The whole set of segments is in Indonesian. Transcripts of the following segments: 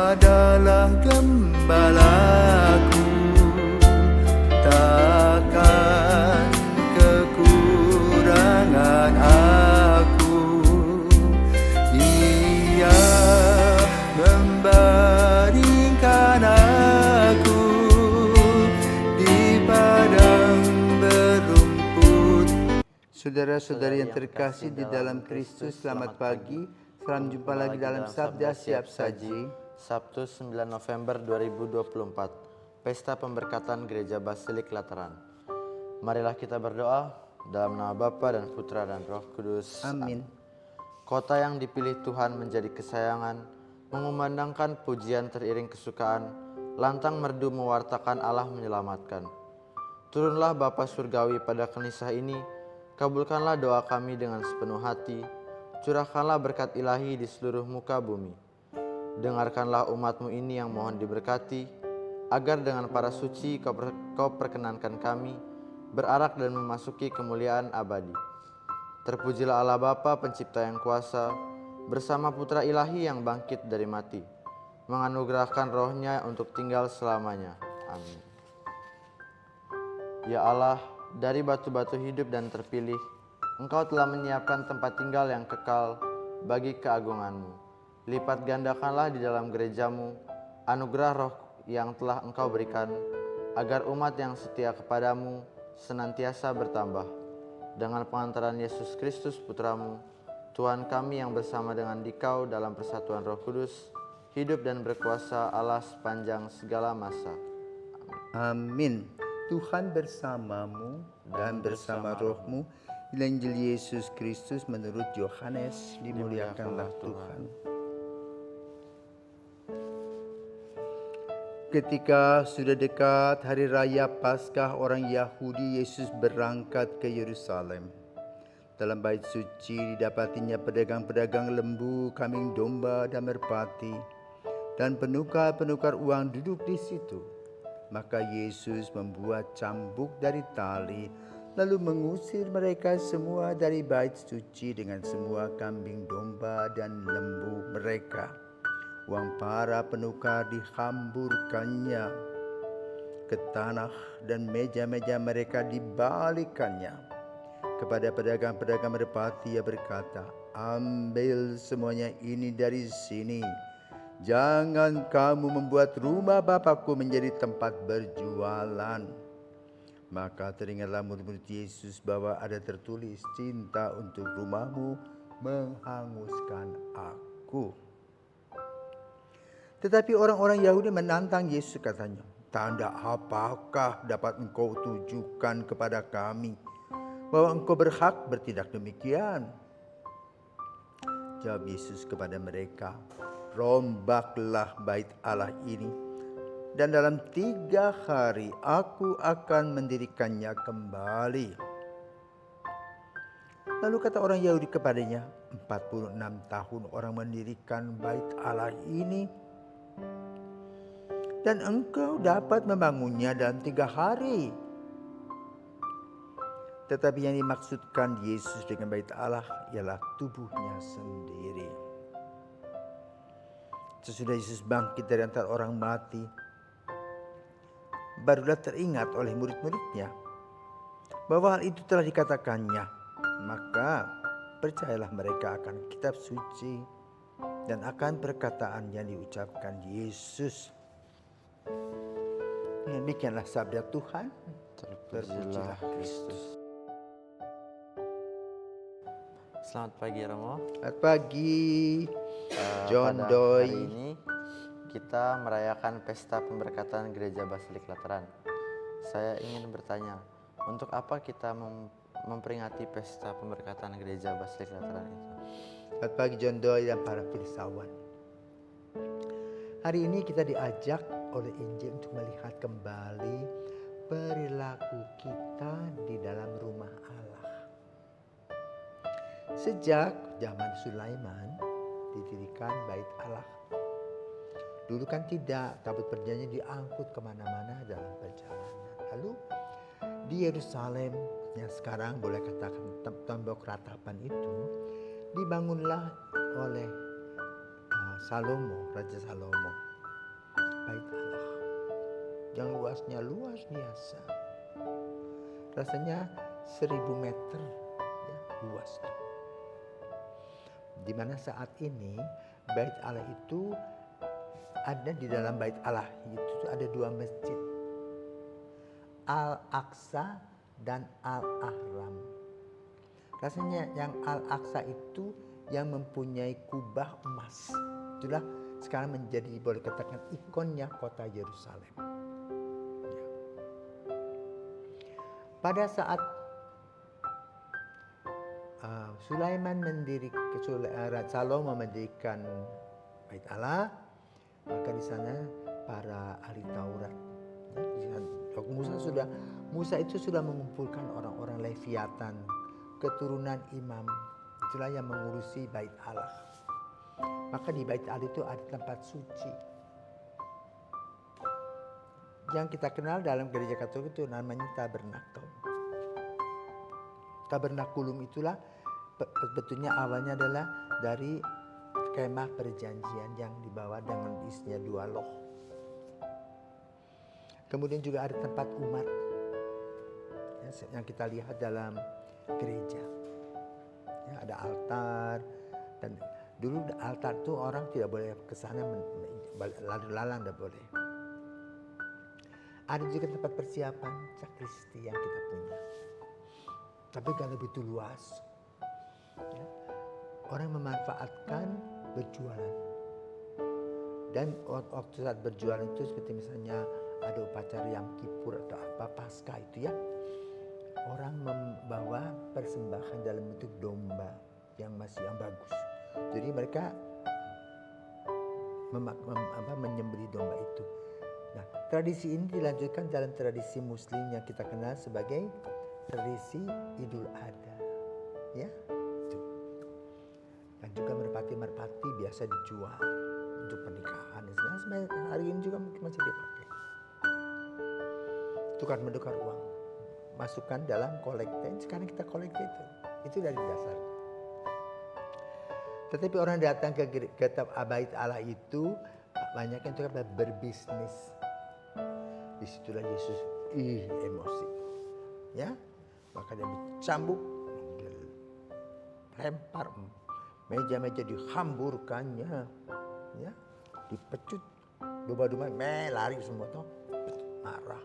adalah gembalaku, takkan kekurangan aku. Ia membaringkan aku di padang berumput. Saudara-saudari yang terkasih di dalam Kristus, selamat pagi. Salam jumpa lagi dalam Sabda Siap Saji. Sabtu 9 November 2024, Pesta Pemberkatan Gereja Basilik Lateran. Marilah kita berdoa dalam nama Bapa dan Putra dan Roh Kudus. Amin. Kota yang dipilih Tuhan menjadi kesayangan, mengumandangkan pujian teriring kesukaan, lantang merdu mewartakan Allah menyelamatkan. Turunlah Bapa Surgawi pada kenisah ini, kabulkanlah doa kami dengan sepenuh hati, curahkanlah berkat ilahi di seluruh muka bumi. Dengarkanlah umat-Mu ini yang mohon diberkati, agar dengan para suci kau perkenankan kami berarak dan memasuki kemuliaan abadi. Terpujilah Allah Bapa Pencipta yang kuasa, bersama Putra Ilahi yang bangkit dari mati, menganugerahkan rohnya untuk tinggal selamanya. Amin. Ya Allah, dari batu-batu hidup dan terpilih, Engkau telah menyiapkan tempat tinggal yang kekal bagi keagungan-Mu. Lipat gandakanlah di dalam gereja-Mu anugerah roh yang telah Engkau berikan, agar umat yang setia kepadamu senantiasa bertambah. Dengan pengantaran Yesus Kristus Putra-Mu, Tuhan kami yang bersama dengan Dikau dalam persatuan Roh Kudus, hidup dan berkuasa Allah sepanjang segala masa. Amin. Tuhan bersamamu dan bersama rohmu. Injil Yesus Kristus menurut Yohanes, dimuliakanlah Tuhan. Ketika sudah dekat hari raya Paskah orang Yahudi, Yesus berangkat ke Yerusalem. Dalam bait suci didapatinya pedagang-pedagang lembu, kambing domba, dan merpati, dan penukar-penukar uang duduk di situ. Maka Yesus membuat cambuk dari tali, lalu mengusir mereka semua dari bait suci dengan semua kambing domba dan lembu mereka. Uang para penukar dihamburkannya ke tanah dan meja-meja mereka dibalikkannya. Kepada pedagang-pedagang merpati ia berkata, "Ambil semuanya ini dari sini. Jangan kamu membuat rumah Bapakku menjadi tempat berjualan." Maka teringatlah murid-murid Yesus bahwa ada tertulis, "Cinta untuk rumahmu menghanguskan aku." Tetapi orang-orang Yahudi menantang Yesus, katanya, "Tanda apakah dapat engkau tunjukkan kepada kami bahwa engkau berhak bertindak demikian?" Jawab Yesus kepada mereka, "Rombaklah bait Allah ini, dan dalam 3 hari aku akan mendirikannya kembali." Lalu kata orang Yahudi kepadanya, 46 tahun orang mendirikan bait Allah ini, dan engkau dapat membangunnya dalam 3 hari. Tetapi yang dimaksudkan Yesus dengan bait Allah ialah tubuhnya sendiri. Sesudah Yesus bangkit dari antara orang mati, barulah teringat oleh murid-muridnya bahwa hal itu telah dikatakannya. Maka percayalah mereka akan kitab suci dan akan perkataan yang diucapkan Yesus. Demikianlah sabda Tuhan. Terpujilah Kristus. Selamat pagi Romo. Selamat pagi John Pada Doy. hari ini kita merayakan Pesta Pemberkatan Gereja Basilik Lateran. Saya ingin bertanya, untuk apa kita memperingati Pesta Pemberkatan Gereja Basilik Lateran itu? Selamat pagi John Doy dan para filsawan. Hari ini kita diajak oleh Injil untuk melihat kembali perilaku kita di dalam rumah Allah. Sejak zaman Sulaiman didirikan bait Allah. Dulu kan tidak, tabut perjanjian diangkut kemana-mana dalam perjalanan. Lalu di Yerusalem yang sekarang boleh katakan tembok ratapan itu dibangunlah oleh Raja Salomo. bait Allah yang luasnya luas biasa. Rasanya 1000 meter ya, luas. Di mana saat ini bait Allah itu ada di dalam bait Allah itu ada 2 masjid. Al-Aqsa dan Al-Ahram. Rasanya yang Al-Aqsa itu yang mempunyai kubah emas. Itulah sekarang menjadi boleh katakan ikonnya kota Yerusalem. Ya. Pada saat Salomo mendirikan bait Allah, maka di sana para ahli Taurat, Musa itu sudah mengumpulkan orang-orang Leviatan, keturunan imam, itulah yang mengurusi bait Allah. Maka di bait Allah itu ada tempat suci yang kita kenal dalam gereja Katolik itu namanya tabernakel. Tabernakulum itulah sebetulnya awalnya adalah dari kemah perjanjian yang dibawa dengan isinya 2 loh. Kemudian juga ada tempat umat yang kita lihat dalam gereja. Ya, ada altar, dan dulu altar itu orang tidak boleh ke sana lalu-lalang, tidak boleh. Ada juga tempat persiapan sakristi yang kita punya. Tapi kalau begitu luas, ya, orang memanfaatkan berjualan. Dan waktu saat berjualan itu seperti misalnya ada upacara Yom Kippur atau apa Paskah itu ya, orang membawa persembahan dalam bentuk domba yang bagus. Jadi mereka menyembelih domba itu. Nah, tradisi ini dilanjutkan dalam tradisi Muslim yang kita kenal sebagai tradisi Idul Adha, ya. Itu. Dan juga merpati biasa dijual untuk pernikahan. Sampai hari ini juga mungkin masih dipakai. Tukar menukar uang, masukkan dalam kolekte. Sekarang kita kolekte itu dari dasar. Tetapi orang datang ke bait Allah itu banyak yang juga berbisnis. Disitulah Yesus emosi, ya, maka dia dicambuk, lempar, meja-meja dihamburkannya, ya, dipecut, domba-domba lari semua tuh, marah.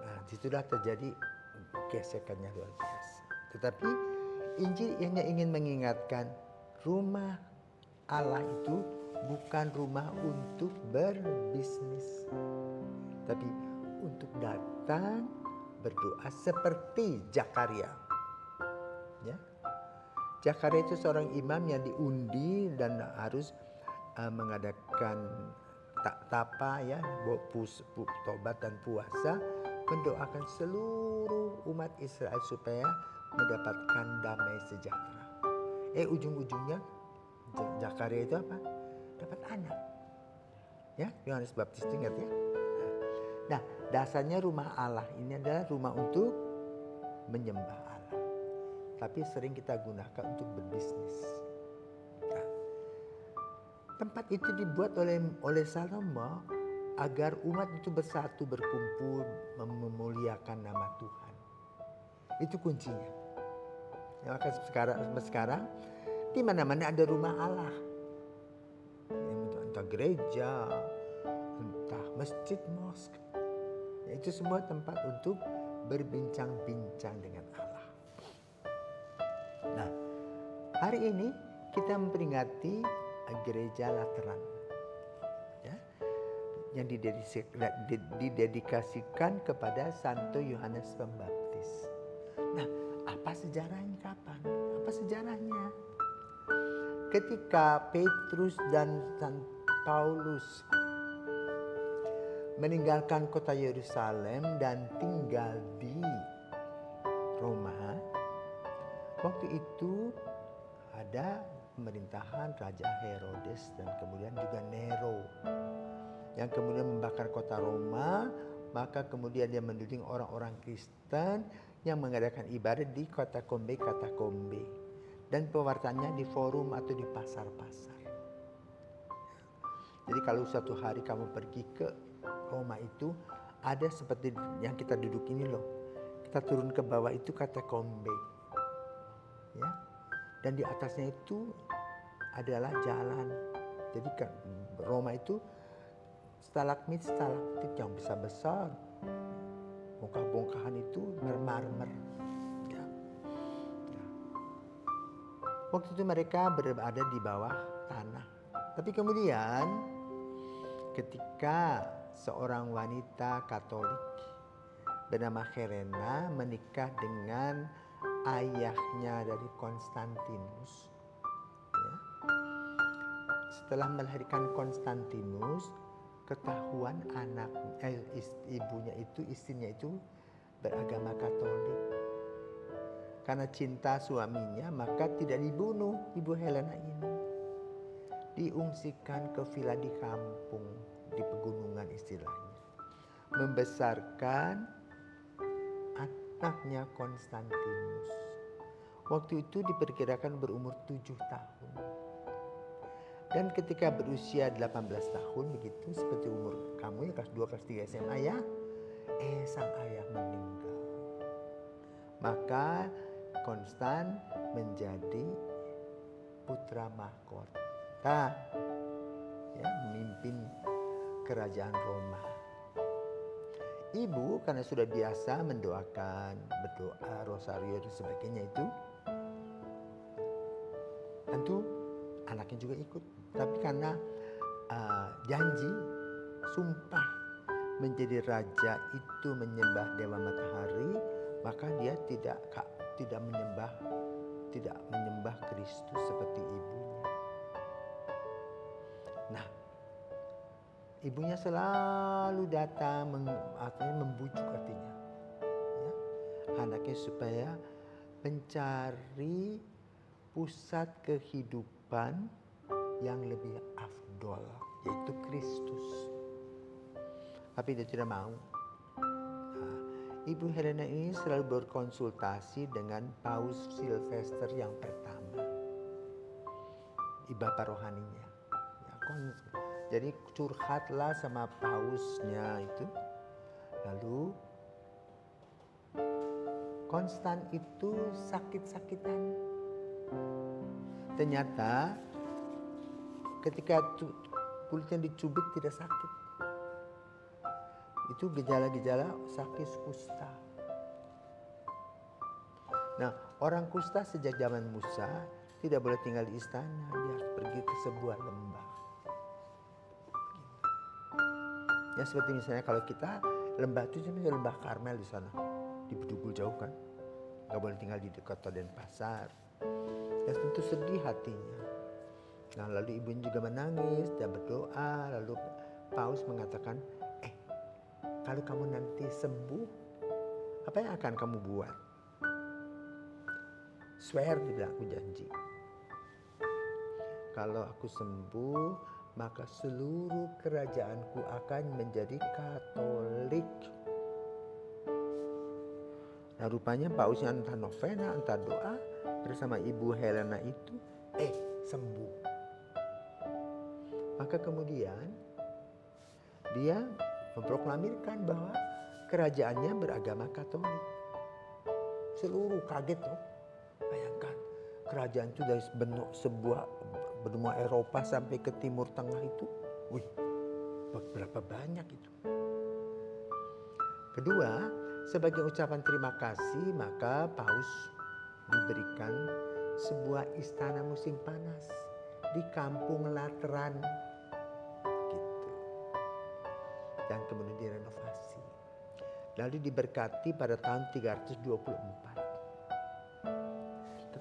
Nah, disitulah terjadi gesekannya luar biasa. Tetapi Injil hanya ingin mengingatkan rumah Allah itu bukan rumah untuk berbisnis, tapi untuk datang berdoa seperti Zakaria. Ya, Zakaria itu seorang imam yang diundi dan harus mengadakan tapa, ya, tobat dan puasa, mendoakan seluruh umat Israel supaya mendapatkan damai sejahtera. Ujung-ujungnya Zakaria itu apa? Dapat anak. Ya, Yohanes Baptis, ingat ya. Nah, dasarnya rumah Allah ini adalah rumah untuk menyembah Allah. Tapi sering kita gunakan untuk berbisnis. Nah, tempat itu dibuat oleh Salomo agar umat itu bersatu, berkumpul, memuliakan nama Tuhan. Itu kuncinya. Ya, maka sekarang di mana-mana ada rumah Allah. Entah gereja, entah masjid, mosk. Ya, itu semua tempat untuk berbincang-bincang dengan Allah. Nah, hari ini kita memperingati gereja Lateran, ya, yang didedikasikan kepada Santo Yohanes Pembaptis. Nah, apa sejarahnya kapan? Apa sejarahnya? Ketika Petrus dan Paulus meninggalkan kota Yerusalem dan tinggal di Roma, waktu itu ada pemerintahan Raja Herodes dan kemudian juga Nero yang kemudian membakar kota Roma. Maka kemudian dia menuding orang-orang Kristen yang mengadakan ibadah di katakombe dan pewartaannya di forum atau di pasar-pasar. Jadi kalau suatu hari kamu pergi ke Roma itu, ada seperti yang kita duduk ini loh. Kita turun ke bawah itu katakombe. Ya. Dan di atasnya itu adalah jalan. Jadi Roma itu stalagmit yang besar-besar. Bongkah-bongkahan itu marmer. Ya. Waktu itu mereka berada di bawah tanah. Tapi kemudian ketika seorang wanita Katolik bernama Helena menikah dengan ayahnya dari Konstantinus. Ya. Setelah melahirkan Konstantinus, ketahuan istrinya itu beragama Katolik. Karena cinta suaminya, maka tidak dibunuh ibu Helena ini. Diungsikan ke villa di kampung, di pegunungan istilahnya. Membesarkan anaknya Konstantinus. Waktu itu diperkirakan berumur 7 tahun. Dan ketika berusia 18 tahun begitu, seperti umur kamu ya, kelas 2, kelas 3 SMA ya, sang ayah meninggal. Maka Konstan menjadi putra mahkota, ya, memimpin kerajaan Roma. Ibu karena sudah biasa mendoakan, berdoa, rosario dan sebagainya itu, tentu anaknya juga ikut. Tapi karena janji, sumpah menjadi raja itu menyembah dewa matahari, maka dia tidak menyembah Kristus seperti ibunya. Nah, ibunya selalu datang membujuk artinya, ya, anaknya supaya mencari pusat kehidupan yang lebih afdol, yaitu Kristus. Tapi dia tidak mau. Nah, Ibu Helena ini selalu berkonsultasi dengan Paus Silvester yang pertama, Bapak rohaninya. Ya, jadi curhatlah sama pausnya itu. Lalu Konstan itu sakit-sakitan. Ternyata ketika kulitnya dicubit tidak sakit. Itu gejala-gejala sakit kusta. Nah, orang kusta sejak zaman Musa tidak boleh tinggal di istana, dia harus pergi ke sebuah lembah. Ya seperti misalnya kalau kita lembah itu sebenarnya lembah Karmel di sana, di Bedugul jauh kan, nggak boleh tinggal di dekat Denpasar. Ya tentu sedih hatinya. Nah lalu ibunya juga menangis dan berdoa. Lalu Paus mengatakan, kalau kamu nanti sembuh, apa yang akan kamu buat? Swear, dia bilang, aku janji. Kalau aku sembuh, maka seluruh kerajaanku akan menjadi Katolik. Nah rupanya Pausnya entah novena, entah doa bersama Ibu Helena itu, sembuh. Maka kemudian dia memproklamirkan bahwa kerajaannya beragama Katolik. Seluruh kaget loh. Bayangkan kerajaan itu dari benua Eropa sampai ke Timur Tengah itu. Wih, berapa banyak itu. Kedua, sebagai ucapan terima kasih maka Paus diberikan sebuah istana musim panas di kampung Lateran. Dan kemudian direnovasi. Lalu diberkati pada tahun 324.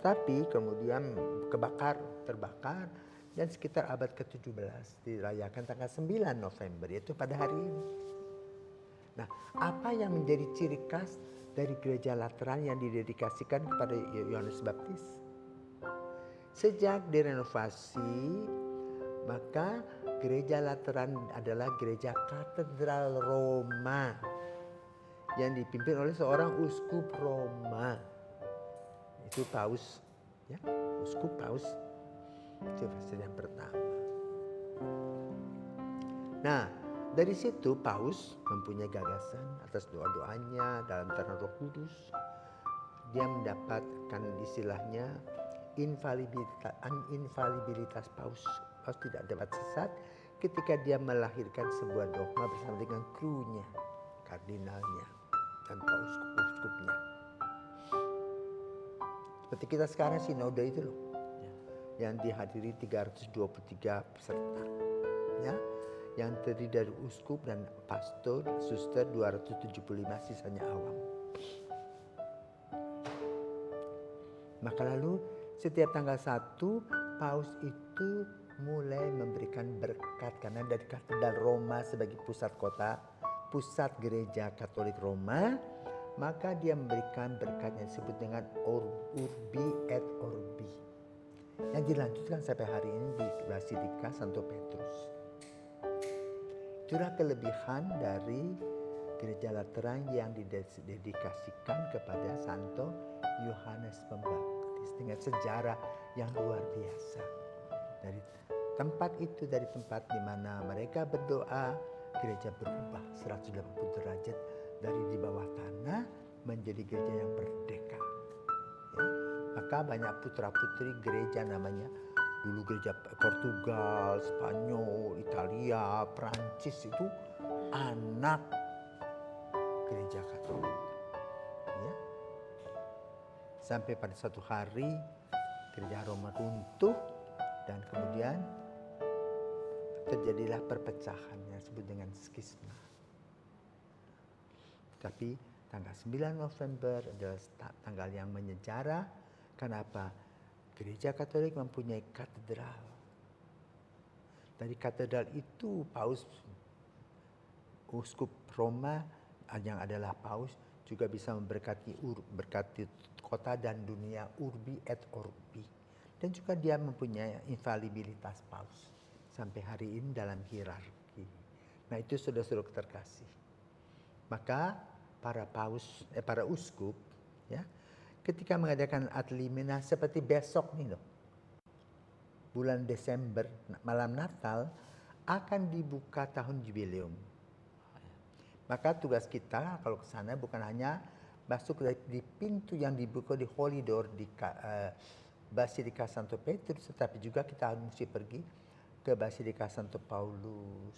Tetapi kemudian terbakar dan sekitar abad ke-17 dirayakan tanggal 9 November, yaitu pada hari ini. Nah, apa yang menjadi ciri khas dari gereja Lateran yang didedikasikan kepada Yohanes Baptis? Sejak direnovasi, maka gereja Lateran adalah gereja katedral Roma yang dipimpin oleh seorang uskup Roma. Itu Paus, ya, uskup Paus Silvester yang pertama. Nah, dari situ Paus mempunyai gagasan atas doa-doanya dalam tanah Roh Kudus. Dia mendapatkan istilahnya infalibilitas Paus. Paus tidak dapat sesat ketika dia melahirkan sebuah dogma bersama dengan krunya, kardinalnya, dan uskup-uskupnya. Seperti kita sekarang sinode itu loh, yang dihadiri 323 peserta, ya, yang terdiri dari uskup dan pastor, suster 275, sisanya awam. Maka lalu setiap tanggal 1 Paus itu mulai memberikan berkat, karena dari Katedral Roma sebagai pusat kota, pusat gereja Katolik Roma, maka dia memberikan berkat yang disebut dengan Urbi et Orbi, yang dilanjutkan sampai hari ini di Basilika Santo Petrus. Itulah kelebihan dari gereja Lateran yang didedikasikan kepada Santo Yohanes Pembaptis dengan sejarah yang luar biasa. Dari tempat itu, dari tempat di mana mereka berdoa, gereja berubah 180 derajat dari di bawah tanah menjadi gereja yang merdeka. Ya. Maka banyak putra-putri gereja namanya dulu gereja Portugal, Spanyol, Italia, Prancis itu anak gereja Katolik. Ya. Sampai pada suatu hari gereja Roma runtuh dan kemudian terjadilah perpecahan yang disebut dengan skisma. Tapi tanggal 9 November adalah tanggal yang menyejarah. Kenapa? Gereja Katolik mempunyai katedral. Dari katedral itu Paus, uskup Roma yang adalah Paus, juga bisa memberkati kota dan dunia, Urbi et Orbi. Dan juga dia mempunyai infalibilitas Paus sampai hari ini dalam hierarki. Nah, itu saudara-saudara terkasih. Maka para uskup, ya, ketika mengadakan ad limina seperti besok nih loh, bulan Desember, malam Natal, akan dibuka tahun jubileum. Maka tugas kita kalau ke sana bukan hanya masuk di pintu yang dibuka di Holy Door di Basilika Santo Petrus, tetapi juga kita mesti pergi ke Basilika Santo Paulus,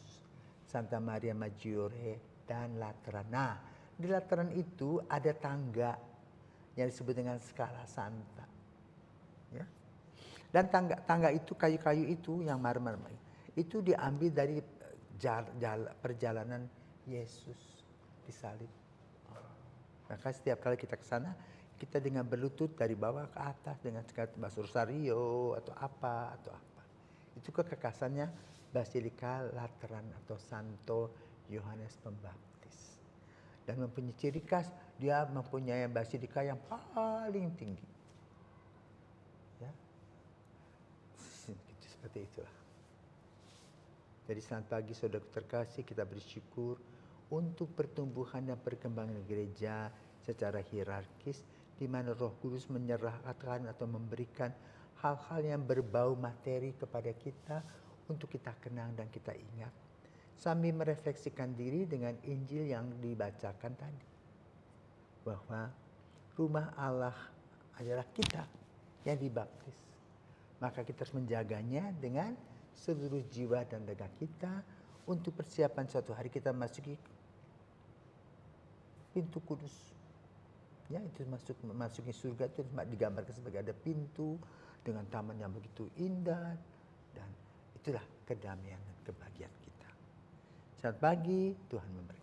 Santa Maria Maggiore, dan Lateran. Nah, di Lateran itu ada tangga yang disebut dengan Scala Santa. Ya. Dan tangga itu, kayu-kayu itu yang marmer itu diambil dari perjalanan Yesus disalib. Maka setiap kali kita ke sana, kita dengan berlutut dari bawah ke atas dengan bahasa rosario atau apa. Itu kekekasannya Basilika Lateran atau Santo Yohanes Pembaptis. Dan mempunyai ciri khas, dia mempunyai basilika yang paling tinggi. Ya. Seperti itulah. Jadi selamat pagi saudara terkasih, kita bersyukur untuk pertumbuhan dan perkembangan gereja secara hierarkis, di mana Roh Kudus menyerahkan atau memberikan hal-hal yang berbau materi kepada kita untuk kita kenang dan kita ingat, sambil merefleksikan diri dengan Injil yang dibacakan tadi, bahwa rumah Allah adalah kita yang dibaptis. Maka kita harus menjaganya dengan seluruh jiwa dan raga kita untuk persiapan suatu hari kita masuki pintu kudus. Ya, itu masuki surga itu digambarkan sebagai ada pintu dengan taman yang begitu indah, dan itulah kedamaian dan kebahagiaan kita. Selamat pagi, Tuhan memberkati.